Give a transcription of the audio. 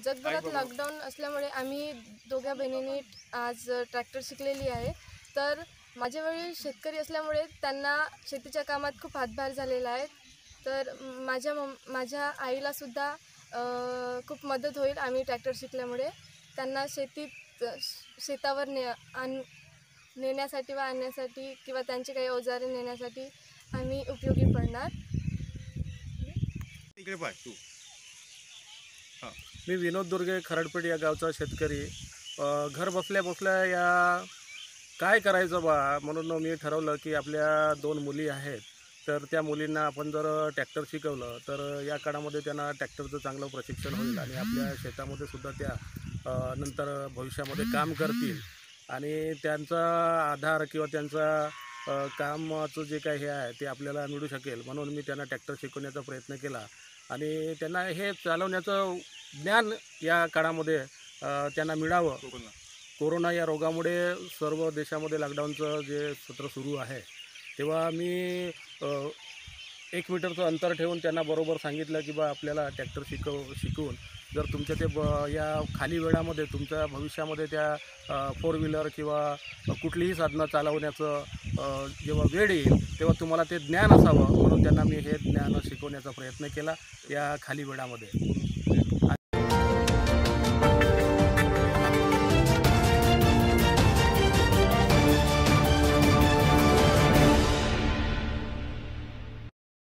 जगभरात लॉकडाऊन असल्यामुळे आम्ही दोघ्या बहिणींनी आज ट्रॅक्टर शिकलेली आहे। तर माझे वडील शेतकरी असल्यामुळे त्यांना शेतीच्या कामात खूप हातभार झालेला आहे। तर माझ्या आईला सुद्धा खूप मदत होईल आम्ही ट्रॅक्टर शिकल्यामुळे। त्यांना शेतावर नेण्यासाठी व आणण्यासाठी किंवा त्यांची काही अवजारे नेण्यासाठी आम्ही उपयोगी पडणार। इकडे पाय तू। मी विनोद दुर्गे खरडपेठ या गावचा शेतकरी। घर बसल्या बसल्या या काय करायचं बा म्हणून मी ठरवलं की आपल्या 2 मुली आहेत, तर त्या मुलींना आपण जर ट्रॅक्टर शिकवलं तर या काळामध्ये त्यांना ट्रॅक्टरचं चांगलं प्रशिक्षण होईल आणि आपल्या शेतामध्ये सुद्धा त्या नंतर भविष्यामध्ये काम करतील आणि त्यांचा आधार किंवा त्यांचा कामाचं जे काही हे आहे ते आपल्याला मिळू शकेल। म्हणून मी त्यांना ट्रॅक्टर शिकवण्याचा प्रयत्न केला आणि त्यांना हे चालवण्याचं ज्ञान या काळामध्ये त्यांना मिळावं। कोरोना या रोगामुळे सर्व देशामध्ये लॉकडाऊनचं जे सत्र सुरू आहे, तेव्हा मी 1 मीटरचं अंतर ठेवून त्यांना बरोबर सांगितलं की बा आपल्याला ट्रॅक्टर शिकवून जर तुमच्या ते या खाली वेळामध्ये तुमच्या भविष्यामध्ये त्या 4 व्हीलर किंवा कुठलीही साधनं चालवण्याचं जेव्हा वेळ येईल तेव्हा तुम्हाला ते ज्ञान असावं, म्हणून त्यांना मी हे ज्ञान शिकवण्याचा प्रयत्न केला या खाली वेळामध्ये।